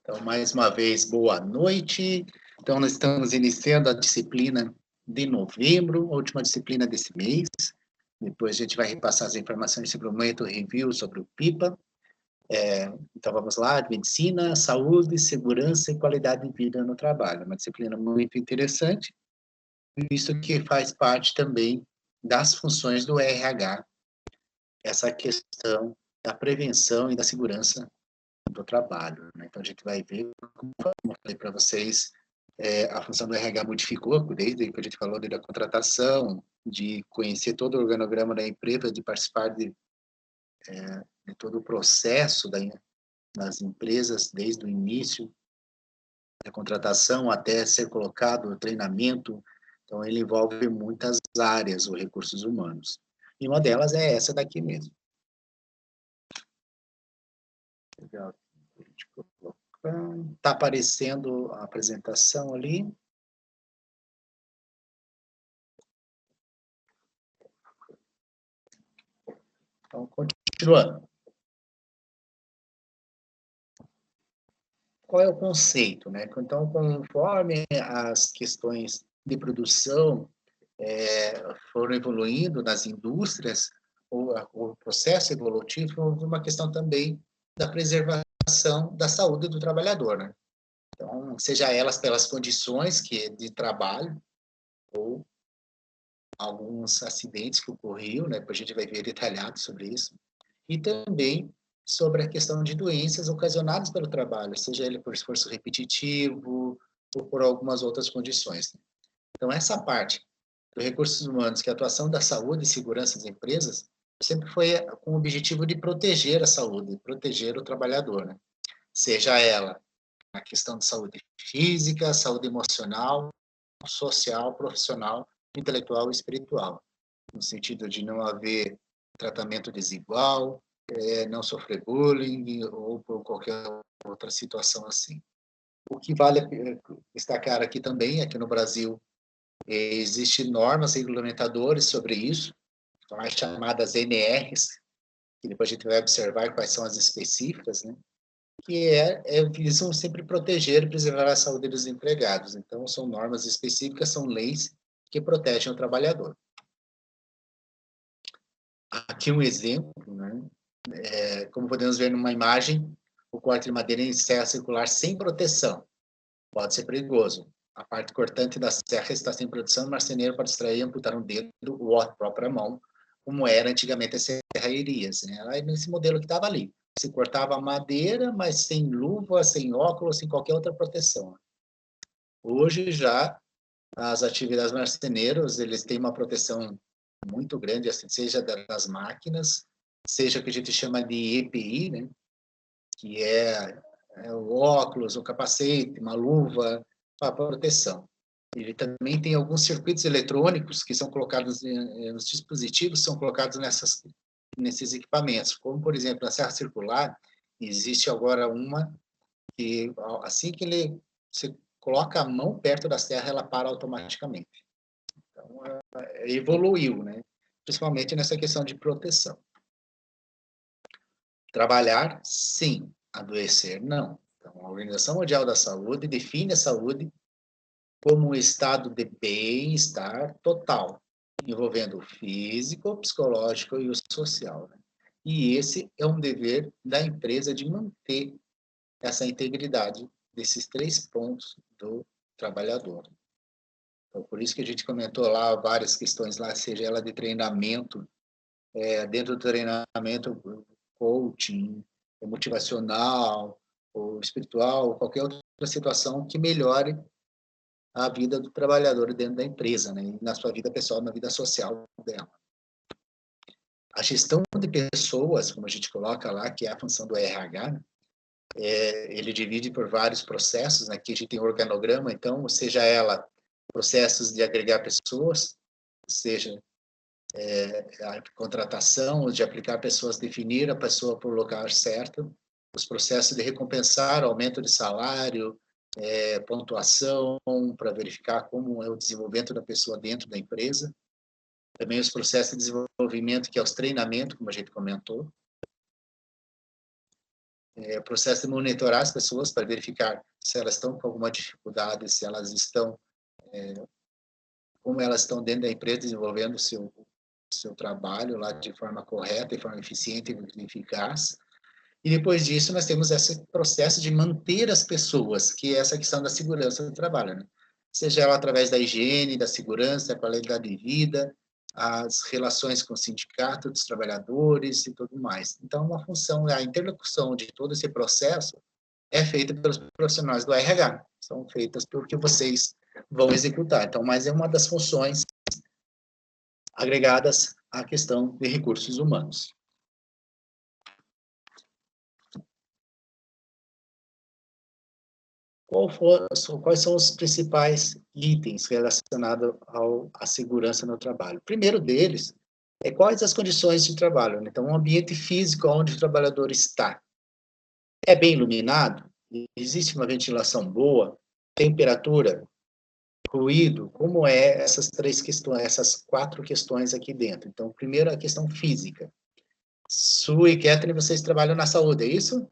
Então, mais uma vez, boa noite. Então, nós estamos iniciando a disciplina de novembro, a última disciplina desse mês. Depois a gente vai repassar as informações sobre o momento review, sobre o PIPA. Então, vamos lá, medicina, saúde, segurança e qualidade de vida no trabalho. Uma disciplina muito interessante, visto que faz parte também das funções do RH, essa questão da prevenção e da segurança do trabalho, né? Então, a gente vai ver, como eu falei para vocês, a função do RH modificou desde que a gente falou da contratação, de conhecer todo o organograma da empresa, de participar de todo o processo das empresas, desde o início da contratação até ser colocado o treinamento. Então, ele envolve muitas áreas, os recursos humanos. E uma delas é essa daqui mesmo. Legal. Está aparecendo a apresentação ali. Então, continuando. Qual é o conceito, né? Então, conforme as questões de produção foram evoluindo nas indústrias, o processo evolutivo houve uma questão também da preservação da saúde do trabalhador, né? Então, seja elas pelas condições de trabalho ou alguns acidentes que ocorriam, né? Depois a gente vai ver detalhado sobre isso. E também sobre a questão de doenças ocasionadas pelo trabalho, seja ele por esforço repetitivo ou por algumas outras condições. Então, essa parte dos recursos humanos, que é a atuação da saúde e segurança das empresas, sempre foi com o objetivo de proteger a saúde, proteger o trabalhador, né? Seja ela a questão de saúde física, saúde emocional, social, profissional, intelectual e espiritual, no sentido de não haver tratamento desigual, não sofrer bullying ou por qualquer outra situação assim. O que vale destacar aqui também é que no Brasil existem normas regulamentadoras sobre isso, são as chamadas NRs, que depois a gente vai observar quais são as específicas, né? Que visam sempre proteger e preservar a saúde dos empregados. Então, são normas específicas, são leis que protegem o trabalhador. Aqui um exemplo, né? Como podemos ver numa imagem, o corte de madeira em serra circular sem proteção pode ser perigoso. A parte cortante da serra está sem proteção, o marceneiro pode extrair e amputar um dedo ou a própria mão, como era antigamente as serrarias, né? Aí, nesse modelo que estava ali. Se cortava a madeira, mas sem luva, sem óculos, sem qualquer outra proteção. Hoje já as atividades marceneiros, eles têm uma proteção muito grande, assim, seja das máquinas, seja o que a gente chama de EPI, né? Que é o óculos, o capacete, uma luva para proteção. Ele também tem alguns circuitos eletrônicos que são colocados nos dispositivos, são colocados nesses equipamentos, como, por exemplo, na serra circular, existe agora uma que, assim que você coloca a mão perto da serra, ela para automaticamente. Então, evoluiu, né? Principalmente nessa questão de proteção. Trabalhar, sim. Adoecer, não. Então, a Organização Mundial da Saúde define a saúde como um estado de bem-estar total, envolvendo o físico, o psicológico e o social, né? E esse é um dever da empresa de manter essa integridade desses 3 pontos do trabalhador. Então, por isso que a gente comentou lá várias questões lá, seja ela de treinamento, dentro do treinamento, coaching, motivacional, ou espiritual, ou qualquer outra situação que melhore a vida do trabalhador dentro da empresa, né? Na sua vida pessoal, na vida social dela. A gestão de pessoas, como a gente coloca lá, que é a função do RH, né? Ele divide por vários processos, né? Aqui a gente tem organograma, então, seja ela processos de agregar pessoas, seja a contratação, de aplicar pessoas, definir a pessoa por lugar certo, os processos de recompensar, aumento de salário, pontuação, para verificar como é o desenvolvimento da pessoa dentro da empresa, também os processos de desenvolvimento, que é os treinamentos, como a gente comentou, o processo de monitorar as pessoas para verificar se elas estão com alguma dificuldade, se elas estão, como elas estão dentro da empresa desenvolvendo o seu trabalho lá de forma correta, de forma eficiente e eficaz. E depois disso, nós temos esse processo de manter as pessoas, que é essa questão da segurança do trabalho, né? Seja ela através da higiene, da segurança, da qualidade de vida, as relações com o sindicato dos trabalhadores e tudo mais. Então, uma função, a interlocução de todo esse processo é feita pelos profissionais do RH, são feitas pelo que vocês vão executar. Então, mas é uma das funções agregadas à questão de recursos humanos. Quais são os principais itens relacionados à segurança no trabalho? O primeiro deles é quais as condições de trabalho. Então, o ambiente físico onde o trabalhador está. É bem iluminado? Existe uma ventilação boa? Temperatura? Ruído? Como é essas três questões, essas quatro questões aqui dentro? Então, primeiro, a questão física. Sue e Kathleen, vocês trabalham na saúde, é isso?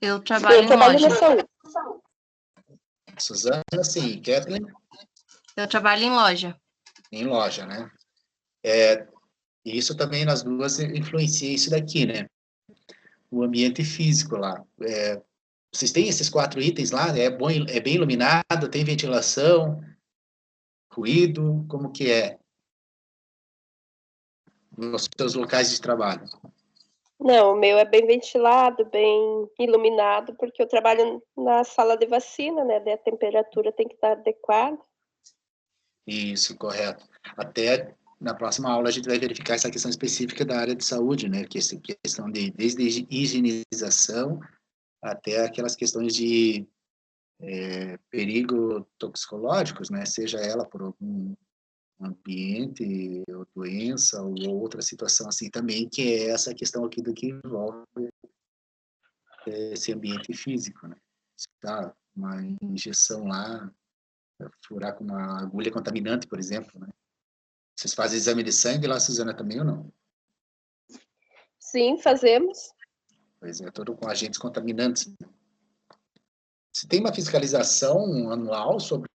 Eu trabalho em loja. Na saúde. Suzana, sim. Kathleen? Eu trabalho em loja. Em loja, né? E isso também nas duas influencia isso daqui, né? O ambiente físico lá. Vocês têm esses quatro itens lá? É bem iluminado, tem ventilação, ruído, como que é nos seus locais de trabalho? Não, o meu é bem ventilado, bem iluminado, porque eu trabalho na sala de vacina, né? Daí a temperatura tem que estar adequada. Isso, correto. Até na próxima aula a gente vai verificar essa questão específica da área de saúde, né? Que essa questão desde higienização até aquelas questões de perigo toxicológicos, né? Seja ela por algum ambiente, ou doença, ou outra situação assim também, que é essa questão aqui do que envolve esse ambiente físico, né? Se tá uma injeção lá, furar com uma agulha contaminante, por exemplo, né? Vocês fazem exame de sangue lá, Suzana, também ou não? Sim, fazemos. Pois é, tudo com agentes contaminantes. Se tem uma fiscalização anual sobre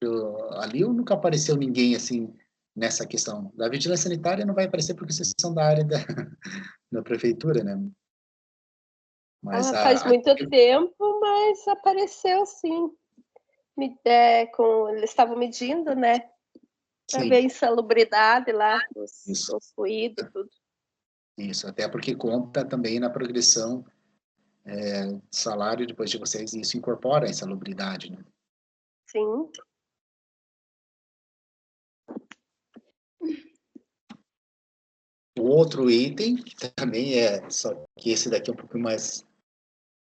ali, ou nunca apareceu ninguém assim nessa questão? Da vigilância sanitária não vai aparecer porque vocês são da área da prefeitura, né? Mas faz muito tempo, mas apareceu sim. Eles estavam medindo, né? Para ver a insalubridade lá, os ruídos, tudo. Isso, até porque conta também na progressão de salário depois de vocês, e isso incorpora a insalubridade, né? Sim. O outro item, que também só que esse daqui é um pouco mais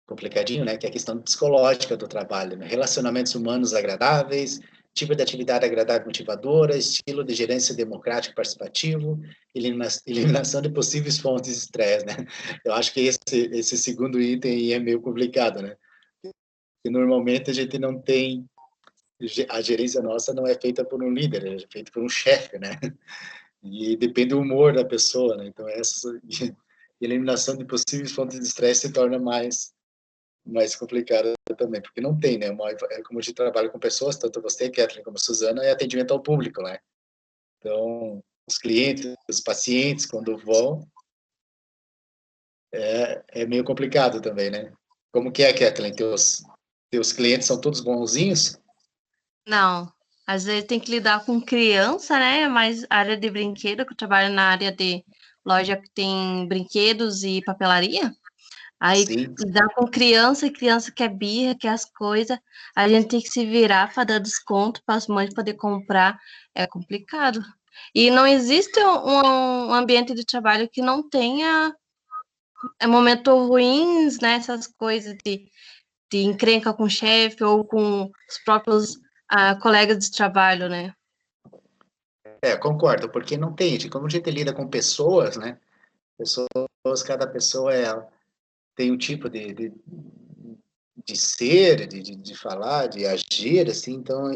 complicadinho, né, que é a questão psicológica do trabalho, né? Relacionamentos humanos agradáveis, tipo de atividade agradável e motivadora, estilo de gerência democrático participativo, eliminação de possíveis fontes de estresse, né? Eu acho que esse segundo item é meio complicado, né? Porque normalmente a gente não tem, a gerência nossa não é feita por um líder, é feita por um chefe, né? E depende do humor da pessoa, né? Então essa eliminação de possíveis fontes de estresse se torna mais complicada também, porque não tem, né? Como a gente trabalha com pessoas, tanto você, Kathleen, como a Suzana, é atendimento ao público, né? Então, os clientes, os pacientes, quando vão, é meio complicado também, né? Como que é, Kathleen? Teus clientes são todos bonzinhos? Não, às vezes tem que lidar com criança, né? Mas área de brinquedo, que eu trabalho na área de loja que tem brinquedos e papelaria. Aí Sim. lidar com criança, e criança quer birra, quer as coisas, a gente tem que se virar para dar desconto para as mães poder comprar, é complicado. E não existe um ambiente de trabalho que não tenha momentos ruins, né? Essas coisas de encrenca com o chefe ou com os próprios colegas de trabalho, né? Concordo, porque não tem, como a gente lida com pessoas, né? Cada pessoa tem um tipo de ser, de falar, de agir, assim, então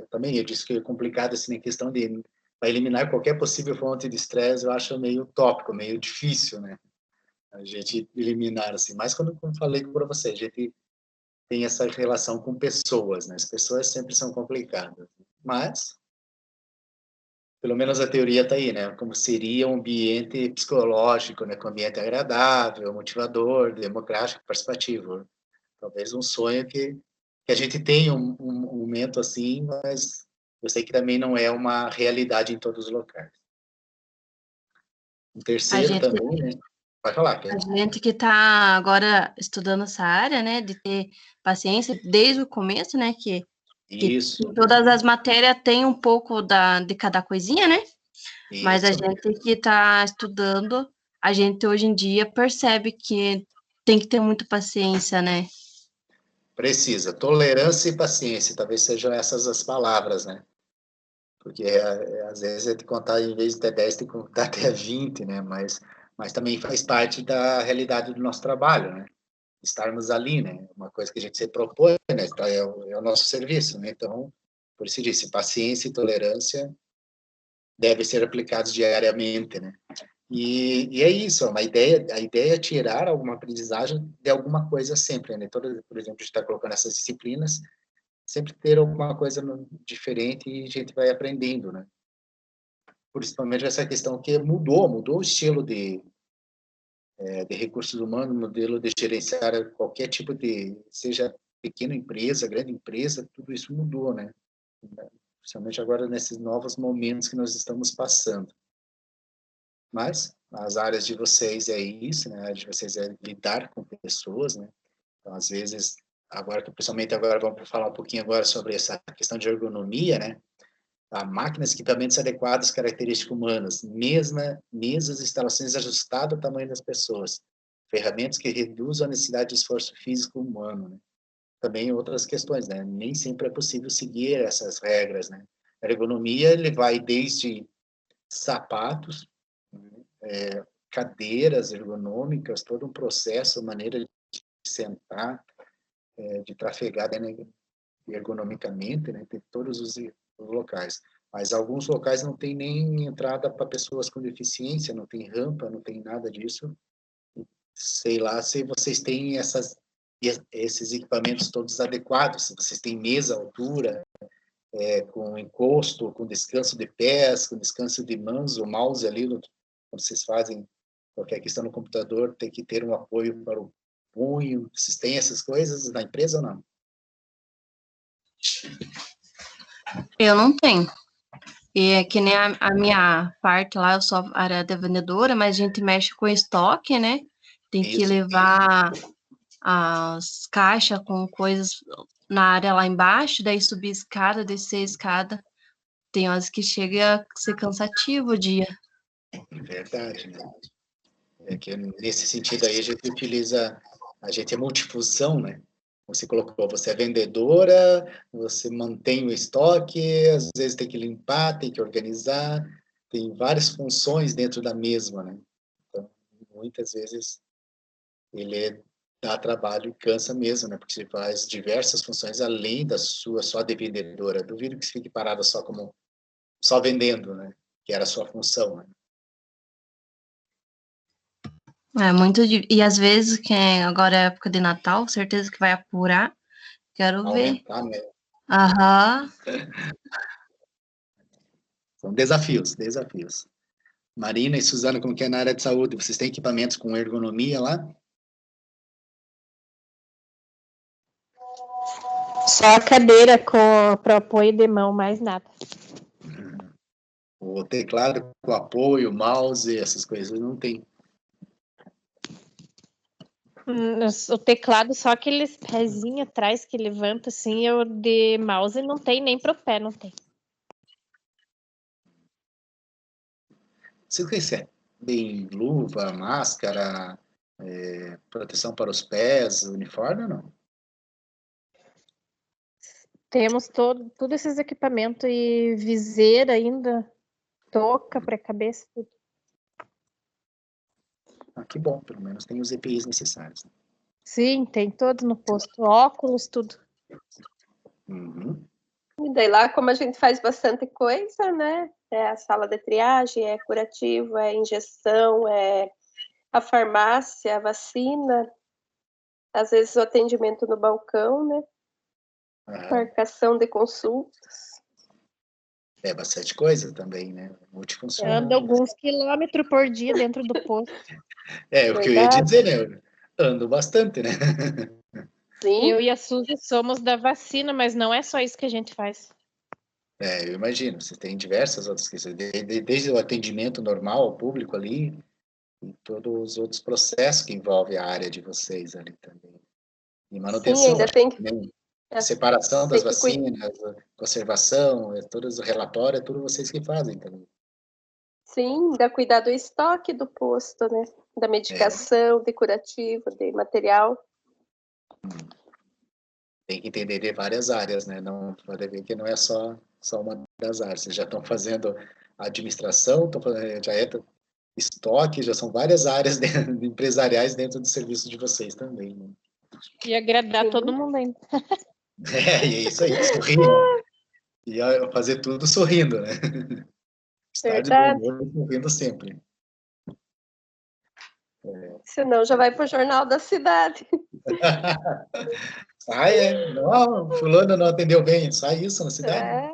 também eu disse que é complicado, assim, na questão de para eliminar qualquer possível fonte de estresse, eu acho meio utópico, meio difícil, né? A gente eliminar, assim. Mas como eu falei para você, a gente tem essa relação com pessoas, né? As pessoas sempre são complicadas. Mas, pelo menos a teoria está aí, né? Como seria um ambiente psicológico, né? Com um ambiente agradável, motivador, democrático, participativo. Talvez um sonho que a gente tenha um momento assim, mas eu sei que também não é uma realidade em todos os locais. Um A terceiro gente, também, né? Pode falar, a gente que está agora estudando essa área, né, de ter paciência desde o começo, né, que Isso, todas as matérias têm um pouco de cada coisinha, né? Mas a isso. gente que está estudando, a gente hoje em dia percebe que tem que ter muita paciência, né? Precisa. Tolerância e paciência, talvez sejam essas as palavras, né? Porque às vezes é de contar, em vez de ter 10, tem que contar até 20, né? Mas também faz parte da realidade do nosso trabalho, né? Estarmos ali, né? Uma coisa que a gente se propõe, né? É o nosso serviço, né? Então, por isso disse, paciência e tolerância devem ser aplicados diariamente, né? E é isso, a ideia é tirar alguma aprendizagem de alguma coisa sempre, né? Por exemplo, a gente está colocando essas disciplinas, sempre ter alguma coisa diferente e a gente vai aprendendo, né? Principalmente essa questão que mudou o estilo de recursos humanos, modelo de gerenciar qualquer tipo de, seja pequena empresa, grande empresa, tudo isso mudou, né? Principalmente agora nesses novos momentos que nós estamos passando. Mas as áreas de vocês é isso, né? A área de vocês é lidar com pessoas, né? Então, às vezes, agora, principalmente agora, vamos falar um pouquinho agora sobre essa questão de ergonomia, né? A máquinas, equipamentos adequados às características humanas, mesas, instalações ajustadas ao tamanho das pessoas, ferramentas que reduzam a necessidade de esforço físico humano, né? Também outras questões, né? Nem sempre é possível seguir essas regras, né? A ergonomia, ele vai desde sapatos, cadeiras ergonômicas, todo um processo, maneira de sentar, de trafegar, né, ergonomicamente, né, tem todos os locais. Mas alguns locais não tem nem entrada para pessoas com deficiência, não tem rampa, não tem nada disso. Sei lá se vocês têm esses equipamentos todos adequados, se vocês têm mesa, altura, com encosto, com descanso de pés, com descanso de mãos, o mouse ali, quando vocês fazem qualquer questão no computador, tem que ter um apoio para o punho. Vocês têm essas coisas na empresa ou não? Eu não tenho. E é que nem a minha parte lá, eu sou área de vendedora, mas a gente mexe com estoque, né? Tem que Isso. levar as caixas com coisas na área lá embaixo, daí subir escada, descer escada. Tem horas que chega a ser cansativo o dia. Verdade, né? É que nesse sentido aí a gente é multifunção, né? Você colocou, você é vendedora, você mantém o estoque, às vezes tem que limpar, tem que organizar, tem várias funções dentro da mesma, né? Então, muitas vezes ele dá trabalho e cansa mesmo, né? Porque você faz diversas funções além da sua só de vendedora. Duvido que você fique parada só vendendo, né? Que era a sua função, né? É muito. E às vezes, que agora é época de Natal, certeza que vai apurar. Quero ver. Aumentar, né? Aham. São desafios. Marina e Suzana, como que é na área de saúde? Vocês têm equipamentos com ergonomia lá? Só a cadeira para apoio de mão, mais nada. O teclado com apoio, mouse, essas coisas não tem. O teclado, só aqueles pezinhos atrás que levanta assim, eu de mouse não tem, nem pro pé não tem. Vocês recebem luva, máscara, proteção para os pés, uniforme ou não? Temos todos esses equipamentos e viseira ainda, touca para a cabeça, tudo. Ah, que bom, pelo menos tem os EPIs necessários. Né? Sim, tem todos no posto, óculos, tudo. Uhum. E daí lá, como a gente faz bastante coisa, né? É a sala de triagem, é curativo, é injeção, é a farmácia, a vacina, às vezes o atendimento no balcão, né? Marcação de consultas. É bastante coisa também, né? Multifuncional. Anda alguns quilômetros por dia dentro do posto. É, o que eu ia dizer, né? Ando bastante, né? Sim. Eu e a Suzy somos da vacina, mas não é só isso que a gente faz. É, eu imagino, você tem diversas outras questões, desde o atendimento normal ao público ali, e todos os outros processos que envolvem a área de vocês ali também. E manutenção, Sim, ainda tem que... separação das tem que cuidar. vacinas, conservação, todos o relatório, é tudo vocês que fazem também. Sim, ainda cuidar do estoque do posto, né? Da medicação, de curativo, de material. Tem que entender de várias áreas, né? Não pode ver que não é só uma das áreas. Vocês já estão fazendo administração, já é estoque, já são várias áreas empresariais dentro do serviço de vocês também, né? E agradar todo mundo ainda. É isso aí, sorrindo. E fazer tudo sorrindo, né? Estar de bom humor e sorrindo sempre. Senão já vai para o Jornal da Cidade. Sai, não, fulano não atendeu bem, sai isso na cidade.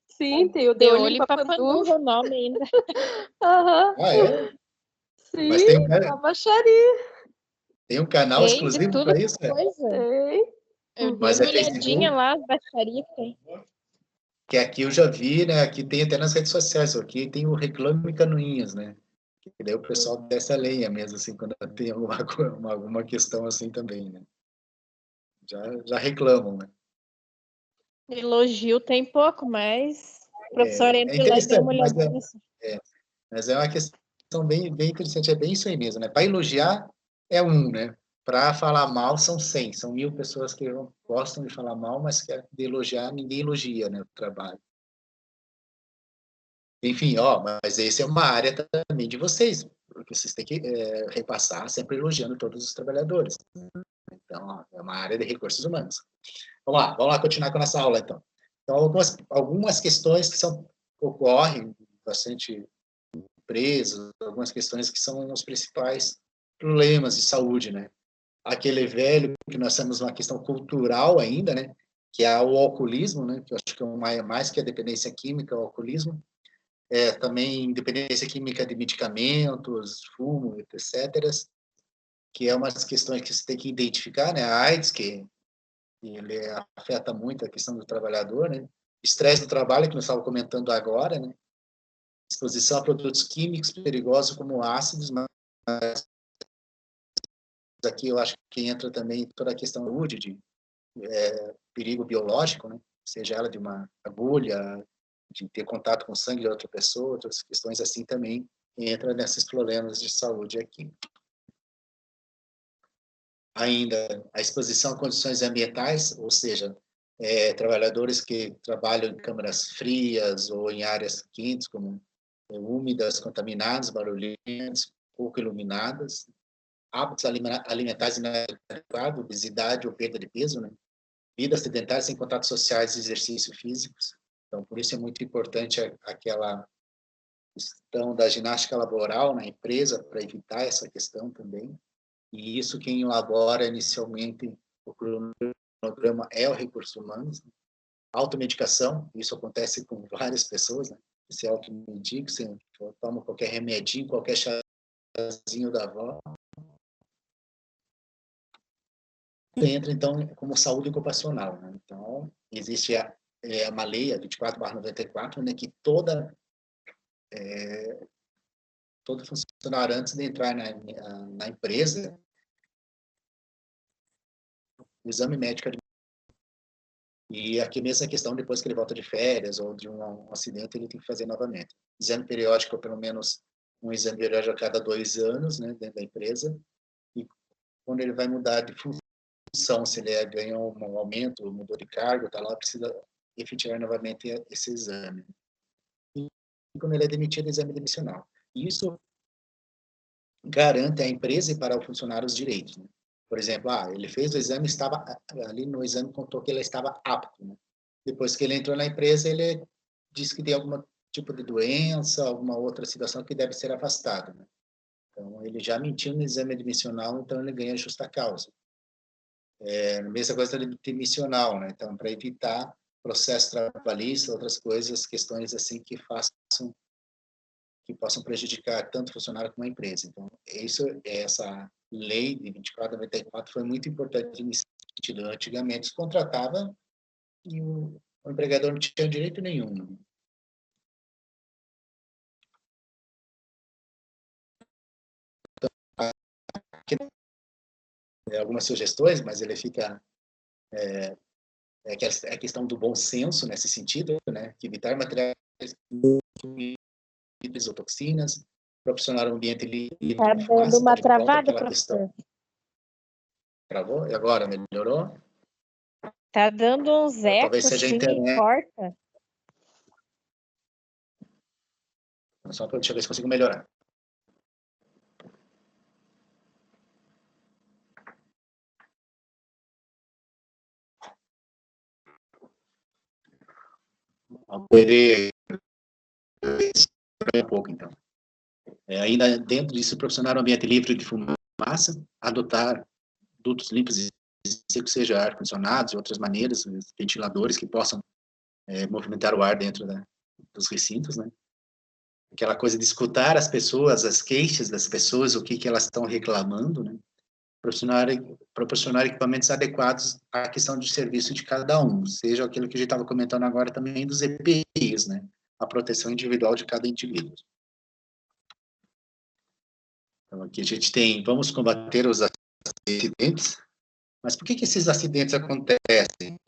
Sim, tem o De olho em Papandu, o nome ainda. Aham. É? Sim, Mas tem a baixaria. um canal Tem exclusivo de tudo para isso, né? coisa. Tem. Eu dei Mas uma é olhadinha Facebook? lá, as baixarias que tem. Que aqui eu já vi, né? Aqui tem até nas redes sociais, aqui tem o Reclame Canoinhas, né? Que daí o pessoal desce a lenha mesmo, assim, quando tem alguma questão assim também, né? Já reclamam, né? Elogio tem pouco, mas o professor É entra lá e deu uma interessante, olhadinha nisso. mas é uma questão bem interessante, é bem isso aí mesmo, né? Para elogiar é um, né? Para falar mal são 100, são 1000 pessoas que gostam de falar mal, mas que de elogiar, ninguém elogia, né, o trabalho. Enfim, mas essa é uma área também de vocês, porque vocês têm que repassar sempre elogiando todos os trabalhadores. Então, é uma área de recursos humanos. Vamos lá continuar com a nossa aula, então. Então, algumas questões que ocorrem bastante empresas, algumas questões que são os principais problemas de saúde, né? Aquele velho que nós temos uma questão cultural ainda, né? Que é o alcoolismo, né? Que eu acho que é mais que a dependência química, o alcoolismo. Também dependência química de medicamentos, fumo, etc., que é umas questões que você tem que identificar, né? A AIDS, que ele afeta muito a questão do trabalhador, né? Estresse do trabalho, que nós estávamos comentando agora, né? Exposição a produtos químicos perigosos como ácidos, mas aqui eu acho que entra também toda a questão de saúde, de perigo biológico, né? Seja ela de uma agulha, de ter contato com o sangue de outra pessoa, outras questões assim também entra nesses problemas de saúde aqui. Ainda a exposição a condições ambientais, ou seja, trabalhadores que trabalham em câmaras frias ou em áreas quentes, como úmidas, contaminadas, barulhentas, pouco iluminadas, hábitos alimentares inadequados, obesidade ou perda de peso, né? Vida sedentária sem contatos sociais e exercício físicos. Então, por isso é muito importante aquela questão da ginástica laboral na empresa, para evitar essa questão também. E isso quem elabora inicialmente o cronograma é o recurso humanos. Automedicação, isso acontece com várias pessoas, né? Você automedica, você toma qualquer remedinho, qualquer chazinho da avó. Entra, então, como saúde ocupacional, né? Então, existe uma lei, a 24/94, né, que todo funcionário, antes de entrar na empresa, o exame médico. E aqui mesmo a questão, depois que ele volta de férias ou de um acidente, ele tem que fazer novamente. Exame periódico, pelo menos um exame periódico a cada 2 anos, né, dentro da empresa. E quando ele vai mudar de função, se ele ganhou um aumento, mudou de cargo, tá lá, precisa efetivar novamente esse exame. E quando ele é demitido, exame demissional. Isso garante à empresa e para o funcionário os direitos, né? Por exemplo, ele fez o exame, estava ali no exame contou que ele estava apto, né? depois que ele entrou na empresa, ele disse que tem algum tipo de doença, alguma outra situação que deve ser afastado, né? Então, ele já mentiu no exame admissional, então ele ganha justa causa. É a mesma coisa de demissional, né? Então, para evitar processo trabalhista, outras coisas, questões assim que possam prejudicar tanto o funcionário como a empresa. Então, essa lei de 24/94 foi muito importante nesse sentido. Antigamente, se contratava e o empregador não tinha direito nenhum, né? Aqui, algumas sugestões, mas ele fica... É a questão do bom senso nesse sentido, né? Que evitar materiais ou toxinas, proporcionar um ambiente livre Tá de dando fumaça, então uma ele volta travada, àquela questão. professor. Travou? E agora, melhorou? Tá dando uns Talvez ecos, seja a assim, e internet. corta. Deixa eu ver se consigo melhorar. Poder um pouco, então. Ainda dentro disso, proporcionar um ambiente livre de fumaça, adotar dutos limpos e secos, seja ar-condicionados e outras maneiras, ventiladores que possam movimentar o ar dentro dos recintos, né? Aquela coisa de escutar as pessoas, as queixas das pessoas, o que elas estão reclamando, né? Proporcionar equipamentos adequados à questão de serviço de cada um, seja aquilo que a gente estava comentando agora também dos EPIs, né? A proteção individual de cada indivíduo. Então, aqui a gente tem, vamos combater os acidentes, mas por que esses acidentes acontecem?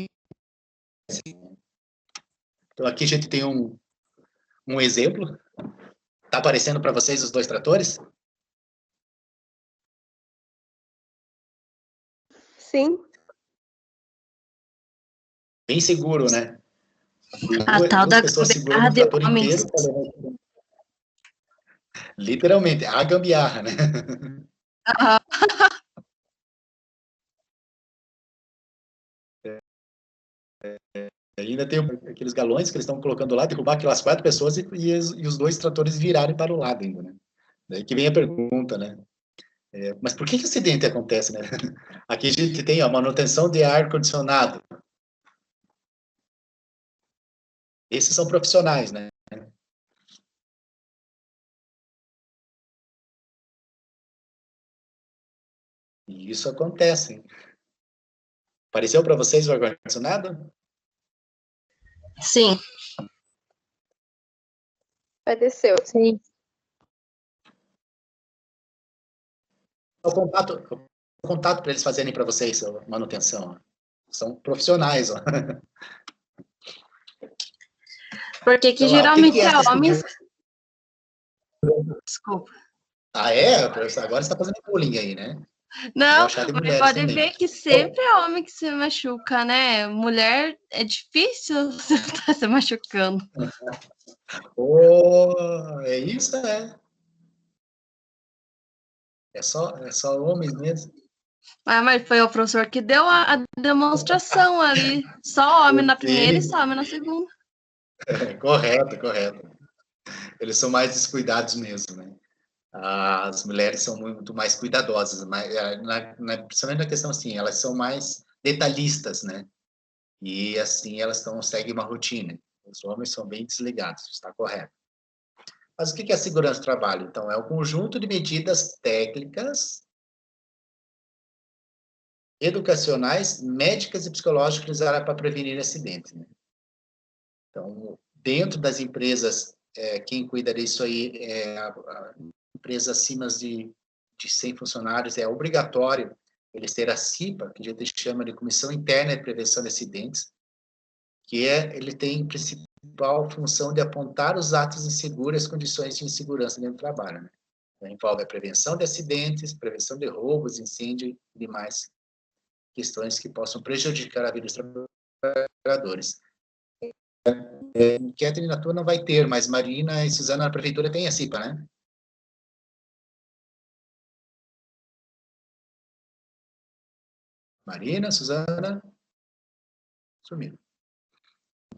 Então, aqui a gente tem um exemplo. Está aparecendo para vocês os dois tratores? Sim. Bem seguro, né? A tal Duas da pessoas segurando gambiarra um de trator homens. inteiro. Literalmente, a gambiarra, né? Aham. Ainda tem aqueles galões que eles estão colocando lá, derrubar aquelas 4 pessoas e os dois tratores virarem para o lado ainda, né? Daí que vem a pergunta, né? Mas por que esse acidente acontece, né? Aqui a gente tem a manutenção de ar-condicionado. Esses são profissionais, né? E isso acontece. Apareceu para vocês o ar-condicionado? Sim. Padeceu. Sim. O contato para eles fazerem para vocês a manutenção. São profissionais, ó. Porque que Então, o que geralmente é é essa homens. segurança? Desculpa. Ah, é? Agora você está fazendo bullying aí, né? Vou Não, achar de mas mulheres pode também. ver que sempre é homem que se machuca, né? Mulher é difícil você estar se machucando. Oh, é isso, é. É só homens mesmo. Ah, mas foi o professor que deu a demonstração ali. Só homem na primeira e Sim, só homem na segunda. correto, correto. Eles são mais descuidados mesmo, né? As mulheres são muito mais cuidadosas, mas, principalmente na questão assim, elas são mais detalhistas, né? E assim elas seguem uma rotina. Os homens são bem desligados, está correto. Mas o que é a segurança do trabalho? Então, é o conjunto de medidas técnicas, educacionais, médicas e psicológicas usadas para prevenir acidentes, né? Então, dentro das empresas, quem cuida disso aí é a empresa acima de 100 funcionários, é obrigatório eles terem a CIPA, que a gente chama de Comissão Interna de Prevenção de Acidentes, que ele tem principal função de apontar os atos inseguros e as condições de insegurança dentro do trabalho, né? Então, envolve a prevenção de acidentes, prevenção de roubos, incêndio e demais questões que possam prejudicar a vida dos trabalhadores. Catherine na tua não vai ter, mas Marina e Suzana na prefeitura tem a CIPA, né? Marina, Suzana, sumiram.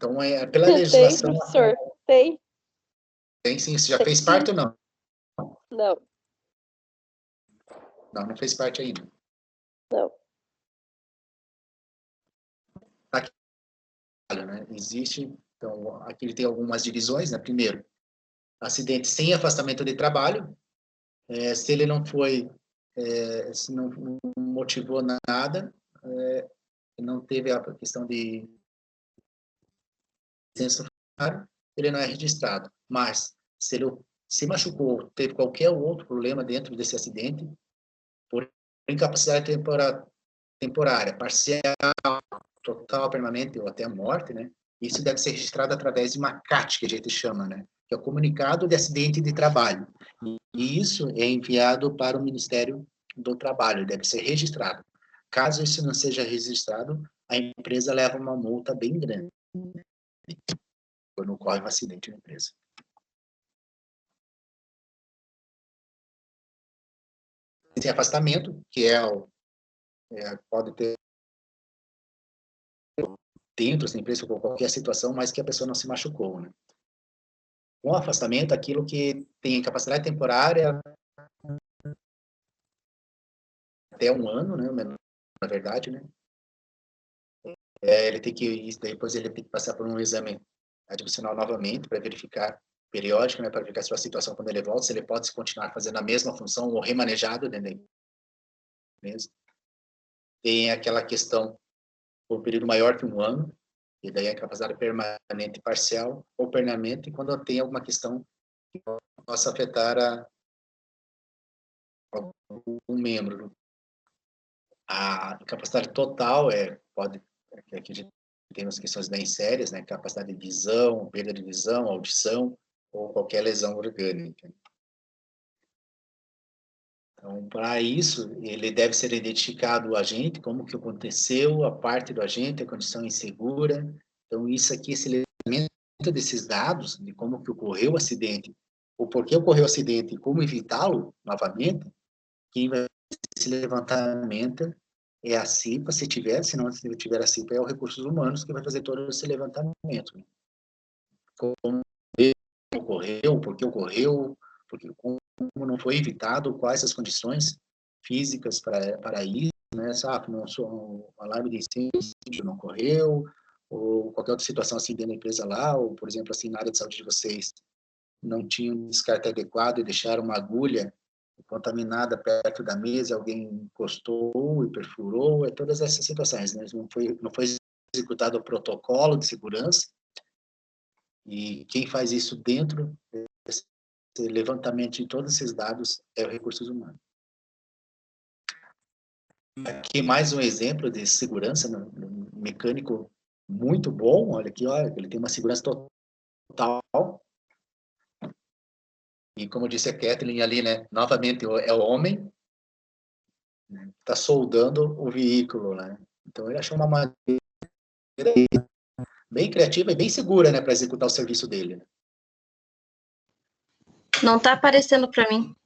Então, pela Tem, legislação... professor, tem. Tem sim. Você já Tem fez sim. parte ou não? Não, Não fez parte ainda. não. Aqui, né? Existe, então, aqui ele tem algumas divisões, né? Primeiro, acidente sem afastamento de trabalho. Se ele não foi, se não motivou nada, não teve a questão de licença funcionária, ele não é registrado. Mas, se ele se machucou, teve qualquer outro problema dentro desse acidente, por incapacidade temporária, parcial, total, permanente ou até a morte, né? Isso deve ser registrado através de uma CAT, que a gente chama, né? Que é o Comunicado de Acidente de Trabalho. E isso é enviado para o Ministério do Trabalho, deve ser registrado. Caso isso não seja registrado, a empresa leva uma multa bem grande quando ocorre um acidente na empresa. Tem afastamento, que pode ter dentro da empresa ou qualquer situação, mas que a pessoa não se machucou, né? Com afastamento, aquilo que tem capacidade temporária até 1 ano, né? Na verdade, né? Ele tem que, depois ele tem que passar por um exame admissional novamente para verificar, periódico, né? Para verificar sua situação quando ele volta, se ele pode continuar fazendo a mesma função ou remanejado dentro da empresa. Tem aquela questão por um período maior que 1 ano, e daí a capacidade permanente parcial ou permanente quando tem alguma questão que possa afetar um membro. A incapacidade total pode, aqui a gente tem as questões bem sérias, né? Capacidade de visão, perda de visão, audição ou qualquer lesão orgânica. Então, para isso, ele deve ser identificado o agente, como que aconteceu, a parte do agente, a condição insegura. Então, isso aqui, esse levantamento desses dados, de como que ocorreu o acidente, o porquê ocorreu o acidente e como evitá-lo novamente, quem vai fazer esse levantamento é a CIPA, se tiver, se não tiver a CIPA, é o Recursos Humanos que vai fazer todo esse levantamento. Como ocorreu, por que ocorreu, como não foi evitado, quais as condições físicas para isso, né? Não sou um alarme de incêndio não ocorreu, ou qualquer outra situação assim dentro da empresa lá, ou, por exemplo, assim, na área de saúde de vocês, não tinham um descarte adequado e deixaram uma agulha contaminada perto da mesa, alguém encostou e perfurou, todas essas situações, né? Não foi executado o protocolo de segurança, e quem faz isso dentro desse levantamento de todos esses dados é o Recursos Humanos. Aqui mais um exemplo de segurança mecânico muito bom, olha aqui, olha, ele tem uma segurança total. E como disse a Kathleen ali, né, novamente é o homem, está soldando o veículo, né? Então ele achou uma maneira bem criativa e bem segura, né, para executar o serviço dele. Né? Não tá aparecendo para mim.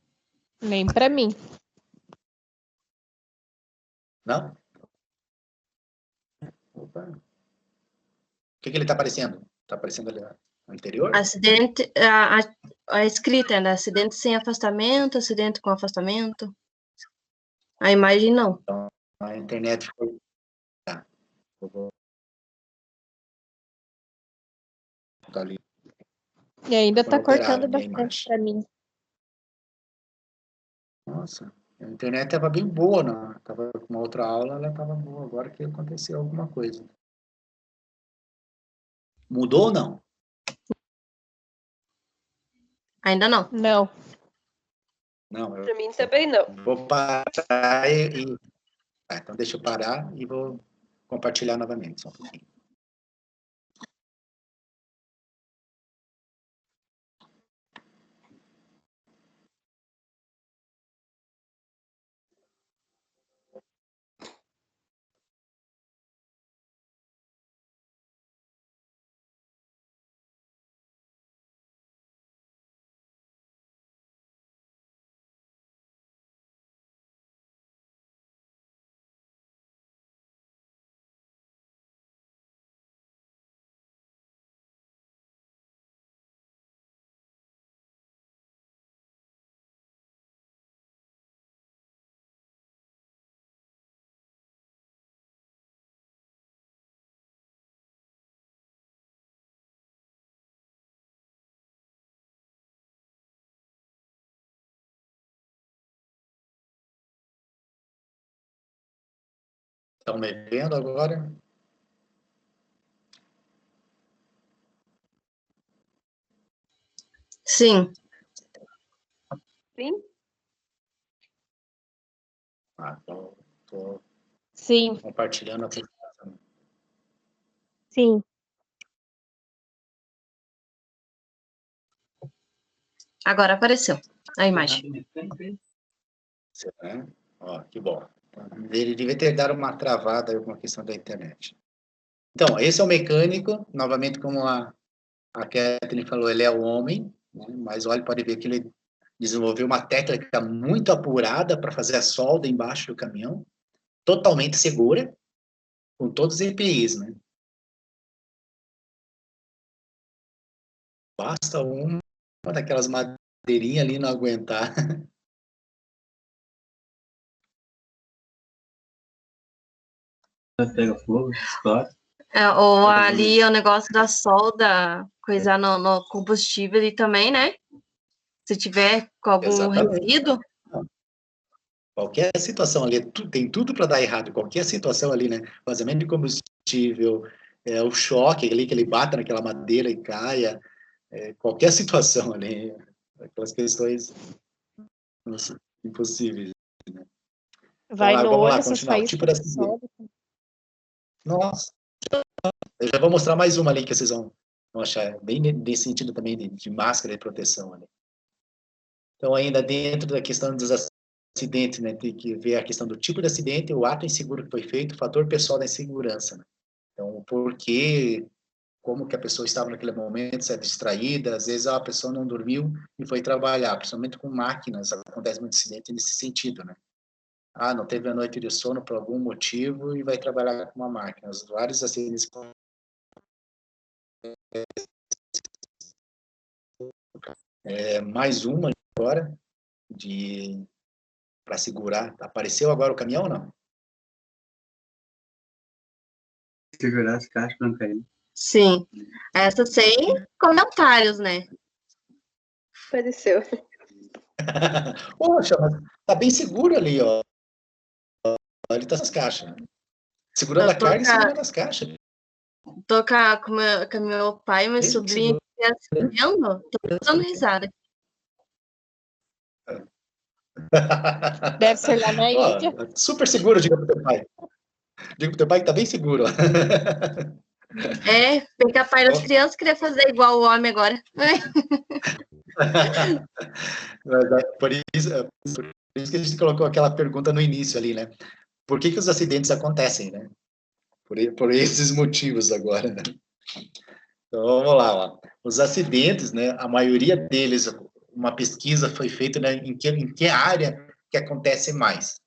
Nem para mim. Não? Opa. O que ele está aparecendo? Está aparecendo ali no interior? Acidente, a escrita é, né? Acidente sem afastamento, acidente com afastamento. A imagem não. Então, a internet foi... Tá. Eu vou botar ali. E ainda tá Alterar a cortando minha bastante imagem. para mim. Nossa, a internet estava bem boa, não? Estava com uma outra aula, ela estava boa. Agora que aconteceu alguma coisa. Mudou ou não? Ainda não. Não. Não, Para mim também não. vou parar e... então deixa eu parar e vou compartilhar novamente, só um pouquinho. Estão me vendo agora? Sim. Sim? Então, estou Sim, compartilhando a apresentação. sim. Agora apareceu a imagem. Né? Ó, que bom. Ele devia ter dado uma travada com a questão da internet. Então, esse é o mecânico, novamente, como a Kathleen falou, ele é o homem, né? Mas olha, pode ver que ele desenvolveu uma técnica muito apurada para fazer a solda embaixo do caminhão, totalmente segura, com todos os EPIs, né? Basta uma daquelas madeirinhas ali não aguentar. Pega fogo, estoura. Ou ali é o negócio da solda, coisar no combustível e também, né? Se tiver com algum Exatamente. resíduo. Qualquer situação ali, tem tudo para dar errado. Qualquer situação ali, né? Vazamento de combustível, o choque ali, que ele bata naquela madeira e caia. Qualquer situação ali, aquelas questões impossíveis. Né? Vai Então, no vamos lá, olho, essas continuar. O tipo de faíscas de acidente. solda. Nossa, eu já vou mostrar mais uma ali que vocês vão achar, bem nesse sentido também de máscara de proteção ali. Então, ainda dentro da questão dos acidentes, né, tem que ver a questão do tipo de acidente, o ato inseguro que foi feito, o fator pessoal da insegurança. Né? Então, por quê, como que a pessoa estava naquele momento, se é distraída, às vezes a pessoa não dormiu e foi trabalhar, principalmente com máquinas, acontece muito acidente nesse sentido, né? Ah, não teve a noite de sono por algum motivo e vai trabalhar com uma máquina. Os vários acidentes. Mais uma agora, para segurar. Apareceu agora o caminhão ou não? Segurar as caixas para não cair. Sim. Essa sem comentários, né? Apareceu. Poxa, mas tá bem seguro ali, ó. Ele tá nas caixas. Segurando a carga e segurando as caixas. Tô com meu pai e meu Bem sobrinho assistindo, tô dando risada. Deve ser lá na Índia. Super seguro, diga pro teu pai. Diga pro teu pai que tá bem seguro. Bem capaz das crianças querer fazer igual o homem agora. Por isso que a gente colocou aquela pergunta no início ali, né? Por que os acidentes acontecem, né? Por esses motivos agora, né? Então, vamos lá, ó. Os acidentes, né? A maioria deles, uma pesquisa foi feita, né, em que área que acontece mais.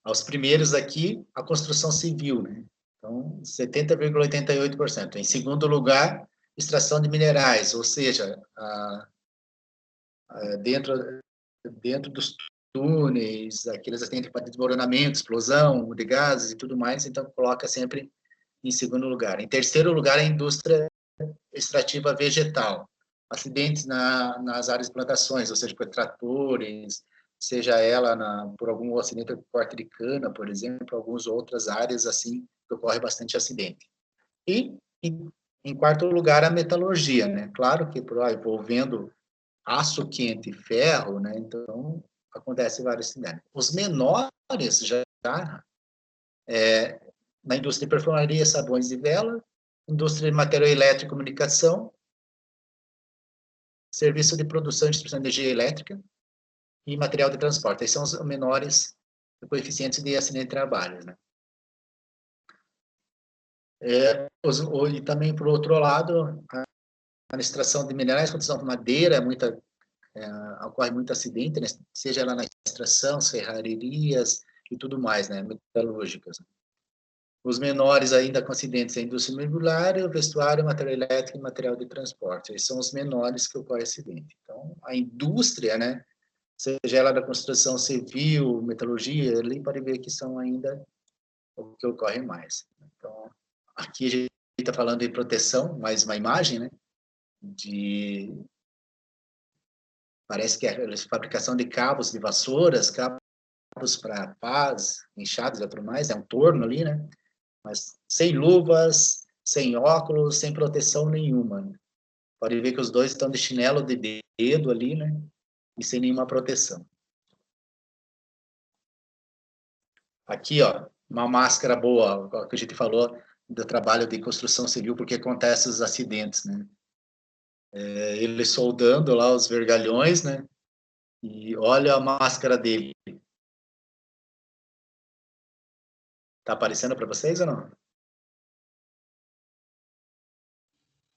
Aos primeiros aqui, a construção civil, né? Então, 70,88%. Em segundo lugar, extração de minerais, ou seja, dentro dos túneis, aqueles acidentes para desmoronamento, explosão de gases e tudo mais, então coloca sempre em segundo lugar. Em terceiro lugar, a indústria extrativa vegetal. Acidentes nas áreas de plantações, ou seja, por tratores, seja ela por algum acidente por corte de cana, por exemplo, algumas outras áreas assim que ocorre bastante acidente. E, em quarto lugar, a metalurgia, né? Claro que envolvendo aço quente e ferro, né? Então, acontece vários acidentes. Os menores já na indústria de perfumaria, sabões e vela, indústria de material elétrico e comunicação, serviço de produção e distribuição de energia elétrica e material de transporte. Esses são os menores coeficientes de acidente de trabalho, né? E também, por outro lado, a extração de minerais, construção de madeira, ocorre muito acidente, né? Seja lá na extração, serrarias e tudo mais, né? Metalúrgicas. Os menores ainda com acidentes é a indústria imobiliária, vestuário, material elétrico e material de transporte. Esses são os menores que ocorrem acidente. Então, a indústria, né? Seja ela da construção civil, metalurgia, ali pode ver que são ainda o que ocorre mais. Então, aqui a gente está falando de proteção, mais uma imagem, né? Parece que é a fabricação de cabos de vassouras, cabos para pás, inchados e tudo mais, é um torno ali, né? Mas sem luvas, sem óculos, sem proteção nenhuma. Né? Pode ver que os dois estão de chinelo de dedo ali, né? E sem nenhuma proteção. Aqui, ó, uma máscara boa, que a gente falou do trabalho de construção civil, porque acontecem os acidentes, né? Ele soldando lá os vergalhões, né? E olha a máscara dele. Tá aparecendo para vocês ou não?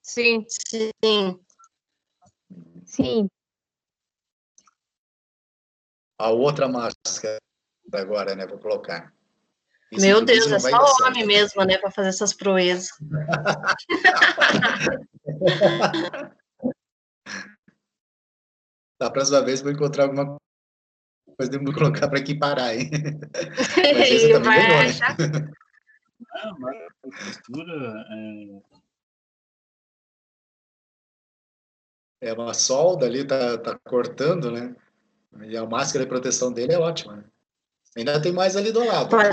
Sim. Sim. Sim. A outra máscara agora, né? Vou colocar. Esse Meu improviso Deus, não é vai só dar certo. homem mesmo, né, para fazer essas proezas. Da próxima vez vou encontrar alguma coisa de me colocar para equiparar, hein? Mas esse E também vai ganhou, né? achar. Ah, mas a costura É uma solda ali, tá cortando, né? E a máscara de proteção dele é ótima, né? Ainda tem mais ali do lado. Pode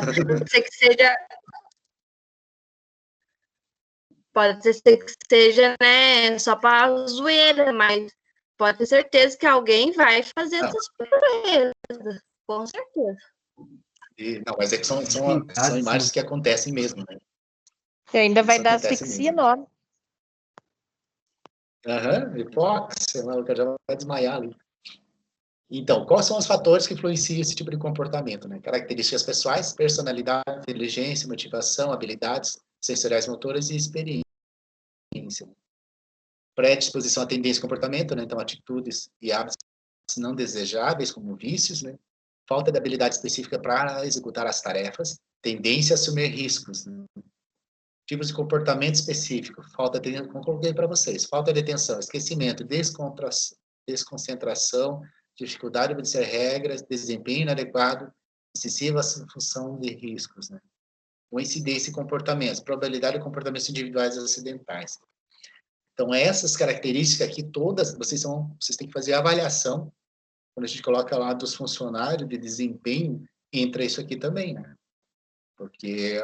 ser que seja, né, só para zoeira, mas pode ter certeza que alguém vai fazer essas proezas, com certeza. Não, mas é que são imagens que acontecem mesmo, né? E ainda vai Isso dar acontece asfixia mesmo. no homem. Hipóxia, o cara já vai desmaiar ali. Então, quais são os fatores que influenciam esse tipo de comportamento? Né? Características pessoais, personalidade, inteligência, motivação, habilidades sensoriais motoras e experiência. Predisposição à tendência e comportamento, né? Então, atitudes e hábitos não desejáveis, como vícios, né? Falta de habilidade específica para executar as tarefas, tendência a assumir riscos, né? Tipos de comportamento específico, falta de, como coloquei para vocês, falta de atenção, esquecimento, desconcentração, dificuldade de obedecer regras, desempenho inadequado, excessiva função de riscos, né? Coincidência em comportamentos, probabilidade de comportamentos individuais acidentais. Então, essas características aqui todas, vocês têm que fazer a avaliação, quando a gente coloca lá dos funcionários de desempenho, entra isso aqui também, né? Porque,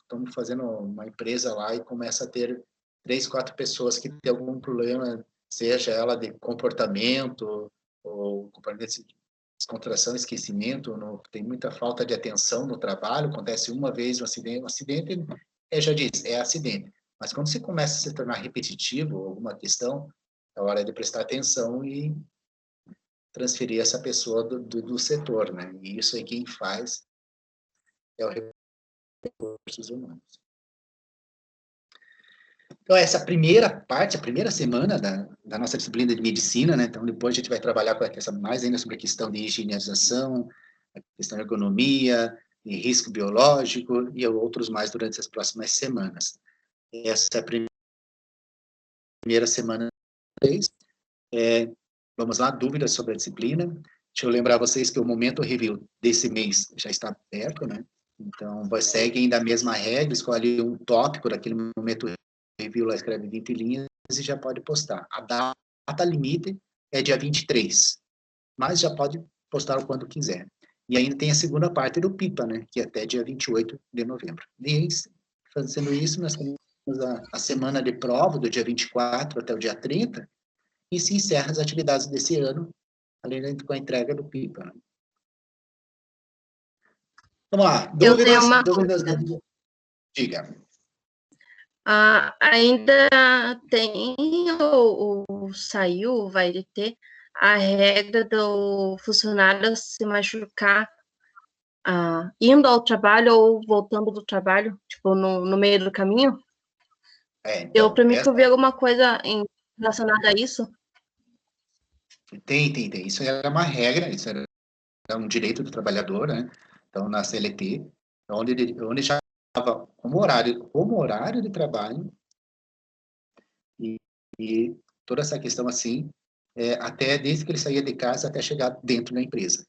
estamos fazendo uma empresa lá e começa a ter 3, 4 pessoas que têm algum problema, seja ela de comportamento, ou comportamento de descontração, esquecimento, tem muita falta de atenção no trabalho, acontece uma vez um acidente já disse, é acidente. Mas quando você começa a se tornar repetitivo, alguma questão, é hora de prestar atenção e transferir essa pessoa do setor, né? E isso aí quem faz é o recursos humanos. Então, essa primeira parte, a primeira semana da nossa disciplina de medicina, né? Então, depois a gente vai trabalhar mais ainda sobre a questão de higienização, a questão de ergonomia, de risco biológico e outros mais durante as próximas semanas. Essa é a primeira semana. Vamos lá, dúvidas sobre a disciplina? Deixa eu lembrar vocês que o momento review desse mês já está perto, né? Então, seguem da mesma regra, escolhe um tópico daquele momento review, lá escreve 20 linhas e já pode postar. A data limite é dia 23, mas já pode postar o quando quiser. E ainda tem a segunda parte do PIPA, né? Que é até dia 28 de novembro. E fazendo isso, nós temos a semana de prova, do dia 24 até o dia 30, e se encerra as atividades desse ano, além com a entrega do PIPA. Né? Vamos lá, dúvidas. Diga. Ainda tem ou saiu, vai ter a regra do funcionário se machucar indo ao trabalho ou voltando do trabalho, tipo, no meio do caminho? Então, Para mim que eu vi alguma coisa relacionada a isso. Tem. Isso é uma regra, isso é um direito do trabalhador, né? Então, na CLT, onde já estava como horário de trabalho e toda essa questão assim, até desde que ele saía de casa até chegar dentro da empresa.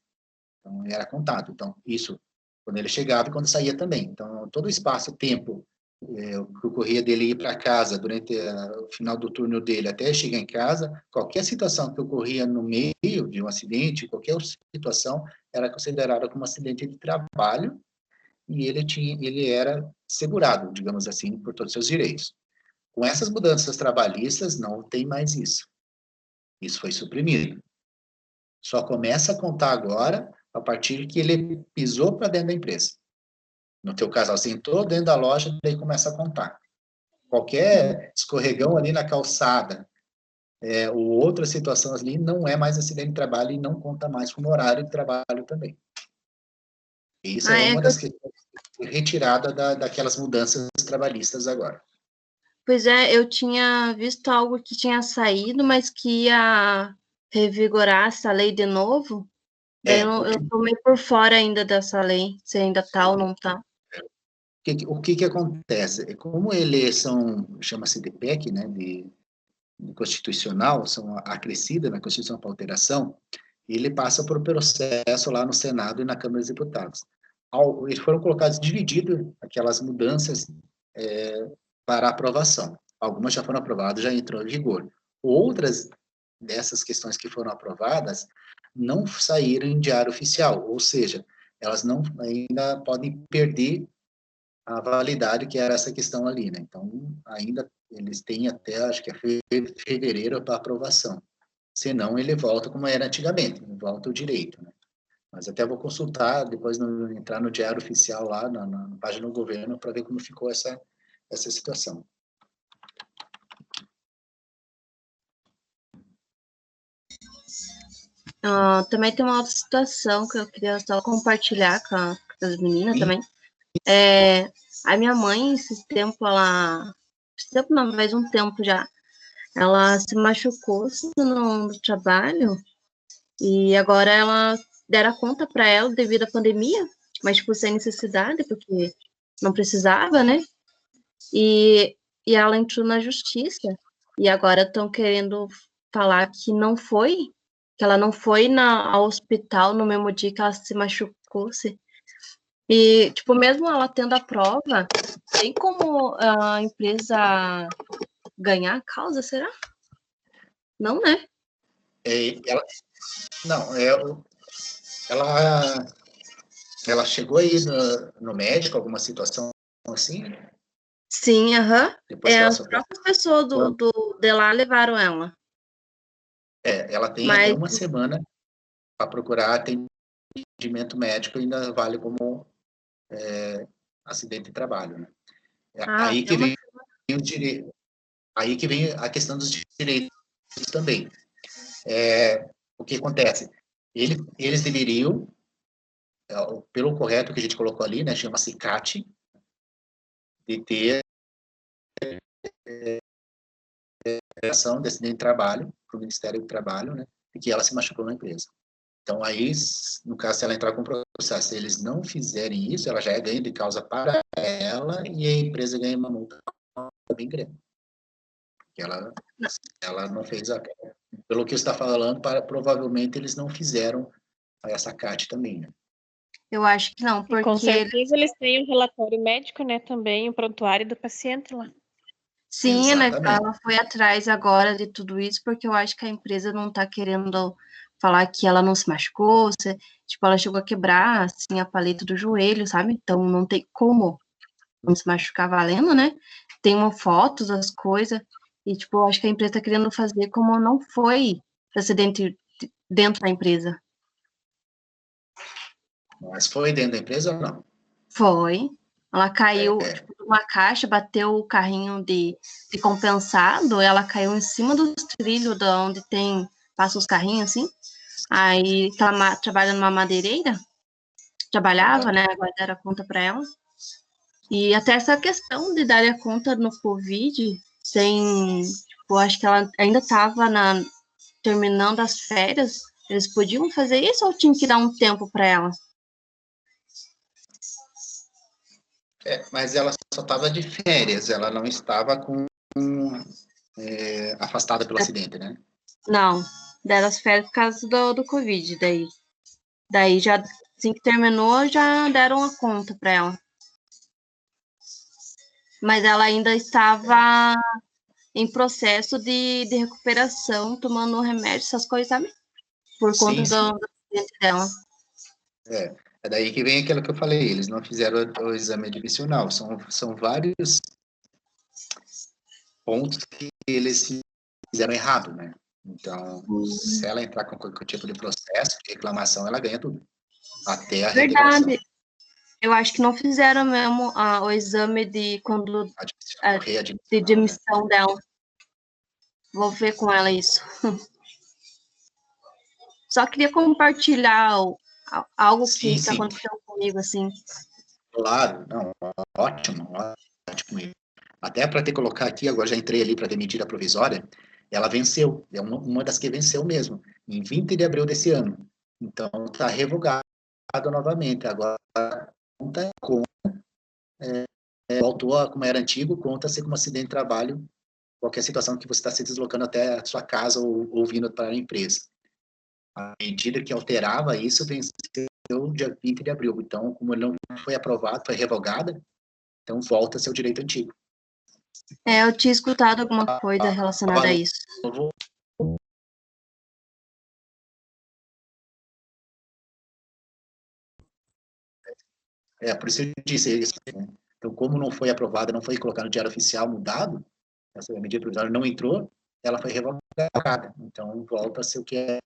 Então, era contado. Então, isso, quando ele chegava e quando saía também. Então, todo o espaço-tempo o que ocorria dele ir para casa durante o final do turno dele até chegar em casa, qualquer situação que ocorria no meio de um acidente, qualquer situação, era considerada como acidente de trabalho e ele era segurado, digamos assim, por todos os seus direitos. Com essas mudanças trabalhistas, não tem mais isso. Isso foi suprimido. Só começa a contar agora a partir que ele pisou para dentro da empresa. No teu caso, ela sentou dentro da loja, daí começa a contar. Qualquer escorregão ali na calçada, ou outra situação ali, não é mais acidente de trabalho e não conta mais como horário de trabalho também. Isso é uma das questões retirada daquelas mudanças trabalhistas agora. Pois é, eu tinha visto algo que tinha saído, mas que ia revigorar essa lei de novo. Daí eu tô meio por fora ainda dessa lei, se ainda tá ou não tá. O que acontece? Como eles chama-se de PEC, né, de constitucional, são acrescidas na Constituição para alteração, ele passa por processo lá no Senado e na Câmara dos Deputados. Eles foram colocados divididos, aquelas mudanças para aprovação. Algumas já foram aprovadas, já entrou em vigor. Outras dessas questões que foram aprovadas não saíram em diário oficial, ou seja, elas não ainda podem perder a validade que era essa questão ali, né? Então, ainda eles têm até, acho que é fevereiro para aprovação. Senão, ele volta como era antigamente, volta o direito, né? Mas até vou consultar, depois entrar no diário oficial lá, na página do governo, para ver como ficou essa situação. Também tem uma outra situação que eu queria só compartilhar com as meninas Sim. também. A minha mãe, esse tempo, não, faz um tempo já, ela se machucou no trabalho e agora ela deram conta para ela devido à pandemia, mas tipo, sem necessidade, porque não precisava, né? E ela entrou na justiça e agora estão querendo falar que ela não foi ao hospital no mesmo dia que ela se machucou. E, tipo, mesmo ela tendo a prova, tem como a empresa ganhar a causa, será? Não, né? Ela chegou aí no médico, alguma situação assim? Sim, aham. Depois que ela As próprias pessoas de lá levaram ela. Ela tem até uma semana para procurar atendimento médico, ainda vale como acidente de trabalho, né? Aí que vem o direito, aí que vem a questão dos direitos também. O que acontece? Eles deveriam, pelo correto que a gente colocou ali, né, chama-se CAT, de ter ação de acidente de trabalho para o Ministério do Trabalho, né, e que ela se machucou na empresa. Então, aí, no caso, se ela entrar com processo, se eles não fizerem isso, ela já é ganho de causa para ela e a empresa ganha uma multa bem grande. Porque ela não fez pelo que você está falando, provavelmente eles não fizeram essa CAT também, né? Eu acho que não, porque... Com certeza eles têm um relatório médico, né, também, o prontuário do paciente lá. Sim, né, ela foi atrás agora de tudo isso, porque eu acho que a empresa não está querendo falar que ela não se machucou, tipo, ela chegou a quebrar, assim, a paleta do joelho, sabe? Então, não tem como não se machucar valendo, né? Tem uma foto das coisas, e, tipo, eu acho que a empresa está querendo fazer como não foi acidente dentro da empresa. Mas foi dentro da empresa ou não? Foi. Ela caiu, tipo, numa caixa, bateu o carrinho de compensado, ela caiu em cima dos trilhos da onde passa os carrinhos, assim. Aí, ela trabalha numa madeireira, trabalhava, né, agora deram a conta para ela. E até essa questão de dar a conta no Covid, tipo, acho que ela ainda estava terminando as férias, eles podiam fazer isso ou tinha que dar um tempo para ela? Mas ela só estava de férias, ela não estava afastada pelo acidente, né? Não, deram as férias por causa do Covid, daí já, assim que terminou, já deram a conta para ela. Mas ela ainda estava em processo de recuperação, tomando remédio, essas coisas, sabe? Por conta Sim, sim. do acidente dela. É daí que vem aquilo que eu falei, eles não fizeram o exame admissional, são vários pontos que eles fizeram errado, né? Então, se ela entrar com qualquer tipo de processo de reclamação, ela ganha tudo, até a reintegração. Verdade. Eu acho que não fizeram mesmo o exame de quando Admissional, de readmissional, né? demissão dela. Vou ver com ela isso. Só queria compartilhar algo Sim, que sim, aconteceu comigo, assim. claro, não, ótimo, ótimo. Até para ter colocar aqui, agora já entrei ali para ter medida provisória, ela venceu, é uma das que venceu mesmo, em 20 de abril desse ano. Então, está revogado novamente. Agora, conta com, voltou a como era antigo, conta-se como acidente de trabalho, qualquer situação que você está se deslocando até a sua casa ou vindo para a empresa. A medida que alterava isso venceu dia 20 de abril. Então, como ele não foi aprovado, foi revogada, então volta a ser o direito antigo. Eu tinha escutado alguma coisa relacionada a isso. Por isso eu disse isso, né? Então, como não foi aprovada, não foi colocado no diário oficial mudado, essa medida provisória não entrou, ela foi revogada. Então, volta a ser o que é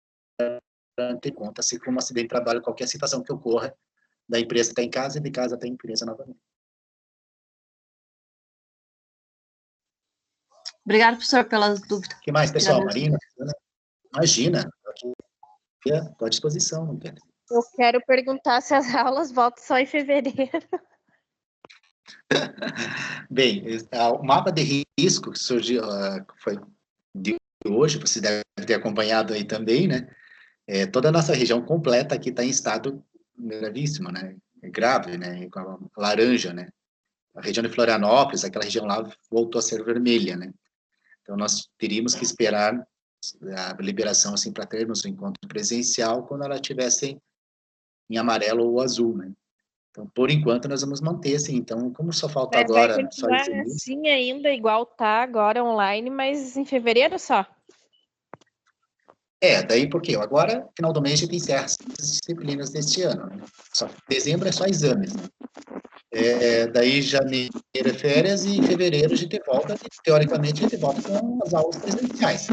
ante, conta-se como acidente de trabalho, qualquer situação que ocorra, da empresa está em casa e de casa está em empresa novamente. Obrigada, professor, pelas dúvidas. O que mais, pessoal? Marina? Imagina, estou à disposição. Eu quero perguntar se as aulas voltam só em fevereiro. Bem, o mapa de risco que surgiu, foi de hoje, você deve ter acompanhado aí também, né? Toda a nossa região completa aqui está em estado gravíssimo, né? Grave, né? Com a laranja, né? A região de Florianópolis, aquela região lá, voltou a ser vermelha, né? Então, nós teríamos que esperar a liberação, assim, para termos o encontro presencial quando ela estivesse em amarelo ou azul, né? Então, por enquanto, nós vamos manter, assim. Então, como só falta Mas vai agora só continuar esse mês, assim ainda, igual tá agora online, mas em fevereiro só. daí porque agora, final do mês, a gente encerra as disciplinas deste ano, né? Dezembro é só exames, né? Daí janeiro é férias e em fevereiro a gente volta, teoricamente, a gente volta com as aulas presenciais.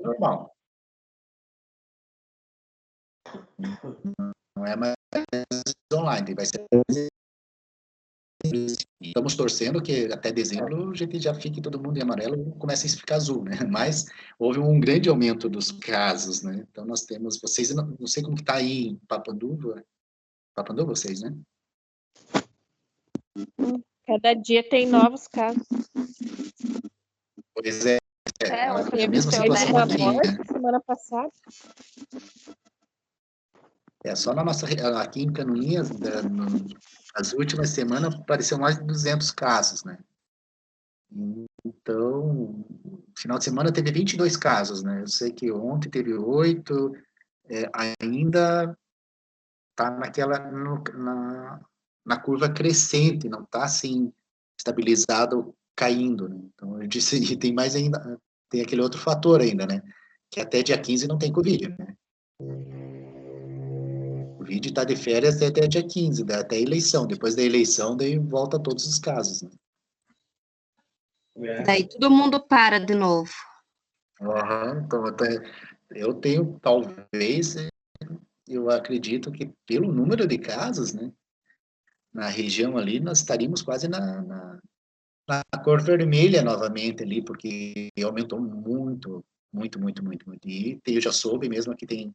Normal. Não é mais online, vai ser. Estamos torcendo que até dezembro a gente já fique todo mundo em amarelo e comece a ficar azul, né? Mas houve um grande aumento dos casos, né? Então nós temos, vocês, não sei como que está aí em Papanduva, vocês, né? Cada dia tem novos casos. Pois é, a mesma Teve situação uma aqui, morte né? semana passada. Só na nossa, aqui em Canoinhas, nas últimas semanas, apareceu mais de 200 casos, né? Então, final de semana teve 22 casos, né? Eu sei que ontem teve 8, ainda está na curva crescente, não está assim, estabilizado, caindo, né? Então, eu disse, e tem mais ainda, tem aquele outro fator ainda, né? Que até dia 15 não tem Covid, né? O Covid está de férias até dia 15, até a eleição. Depois da eleição, daí volta todos os casos, né? Daí todo mundo para de novo. Então, eu tenho, talvez, eu acredito que pelo número de casos, né, na região ali, nós estaríamos quase na cor vermelha novamente ali, porque aumentou muito, muito, muito, muito, muito. E eu já soube mesmo que tem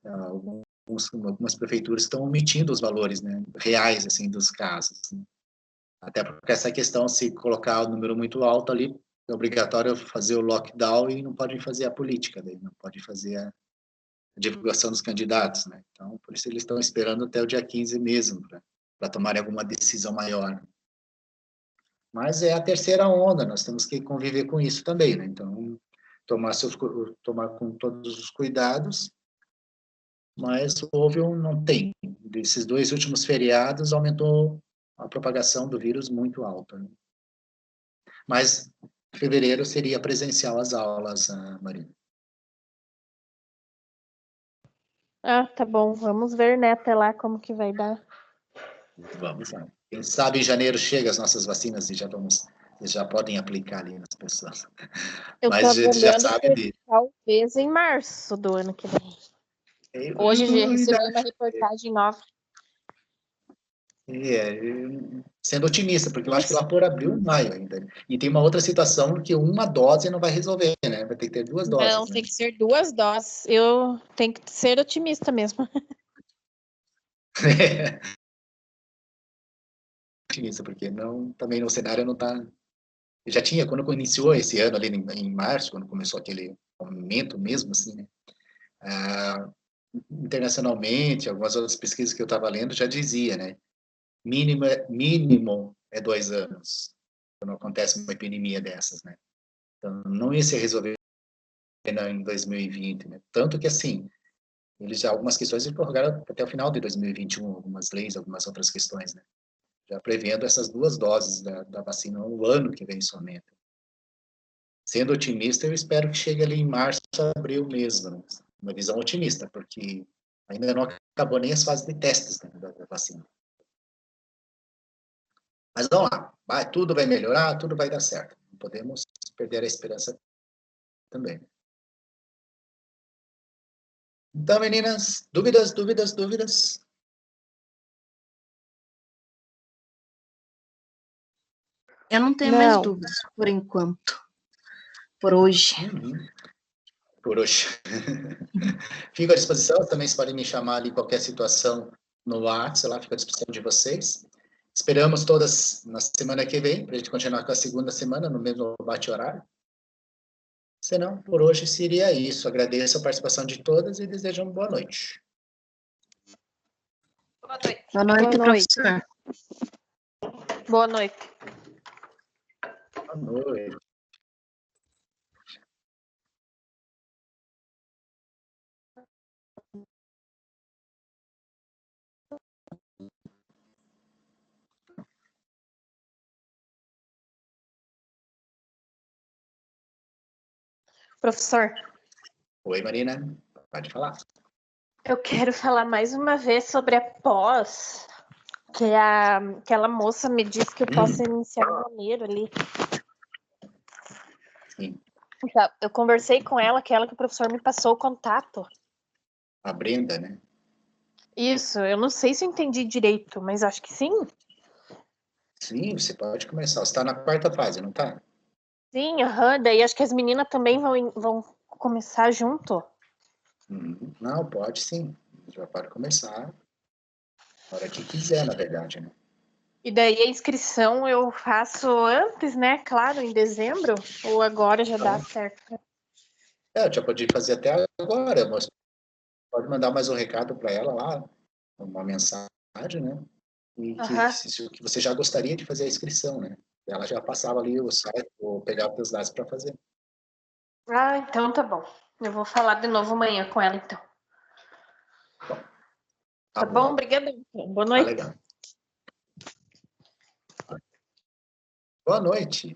algumas prefeituras que estão omitindo os valores, né, reais, assim, dos casos, né? Até porque essa questão, se colocar o número muito alto ali, é obrigatório fazer o lockdown e não podem fazer a política, daí não pode fazer a divulgação dos candidatos, né? Então, por isso eles estão esperando até o dia 15 mesmo, para tomarem alguma decisão maior. Mas é a terceira onda, nós temos que conviver com isso também, né? Então, tomar com todos os cuidados, mas não tem. Desses 2 últimos feriados, aumentou a propagação do vírus muito alta, né? Mas fevereiro seria presencial as aulas, Marina. Ah, tá bom. Vamos ver, né, até lá como que vai dar. Vamos lá. Quem sabe em janeiro chega as nossas vacinas e já podem aplicar ali nas pessoas. Eu Mas a tava gente já olhando sabe por talvez em março do ano que vem. Hoje já recebi uma reportagem nova. Sendo otimista, porque eu acho que lá por abril, maio ainda. E tem uma outra situação que uma dose não vai resolver, né? Vai ter que ter 2 doses. Não, né? tem que ser 2 doses. Eu tenho que ser otimista mesmo. Otimista, porque não, também o cenário não está. Já tinha, quando iniciou esse ano, ali em março, quando começou aquele aumento mesmo, assim, né? Internacionalmente, algumas outras pesquisas que eu estava lendo já dizia, né? Mínimo é 2 anos, quando acontece uma epidemia dessas, né? Então, não ia se resolver em 2020, né? Tanto que, assim, eles já, algumas questões eles prorrogaram até o final de 2021, algumas leis, algumas outras questões, né? Já prevendo essas 2 doses da vacina no ano que vem somente. Sendo otimista, eu espero que chegue ali em março, abril mesmo, né? Uma visão otimista, porque ainda não acabou nem as fases de testes, né, da vacina. Mas vamos lá, tudo vai melhorar, tudo vai dar certo. Não podemos perder a esperança também. Então, meninas, dúvidas? Eu não tenho mais dúvidas, por enquanto. Por hoje. Por hoje. Fico à disposição, também vocês podem me chamar ali qualquer situação no WhatsApp, lá fico à disposição de vocês. Esperamos todas na semana que vem, para a gente continuar com a segunda semana, no mesmo bate-horário. Senão, por hoje seria isso. Agradeço a participação de todas e desejo uma boa noite. Boa noite, professor. Boa noite. Boa noite. Professor. Oi, Marina. Pode falar. Eu quero falar mais uma vez sobre a pós, que aquela moça me disse que eu posso iniciar em janeiro ali. Sim. Eu conversei com ela, que o professor me passou o contato. A Brenda, né? Isso, eu não sei se eu entendi direito, mas acho que sim. Sim, você pode começar. Você está na 4ª fase, não está? Sim, daí acho que as meninas também vão começar junto. Não, pode sim. Já pode começar. Na hora que quiser, na verdade, né? E daí a inscrição eu faço antes, né? Claro, em dezembro, ou agora já dá certo? Eu já pode fazer até agora, mas pode mandar mais um recado para ela lá, uma mensagem, né? E que você já gostaria de fazer a inscrição, né? Ela já passava ali o site, ou pegava os dados para fazer. Ah, então tá bom. Eu vou falar de novo amanhã com ela, então. Bom, tá bom? Obrigada. Boa noite. Tá legal. Boa noite.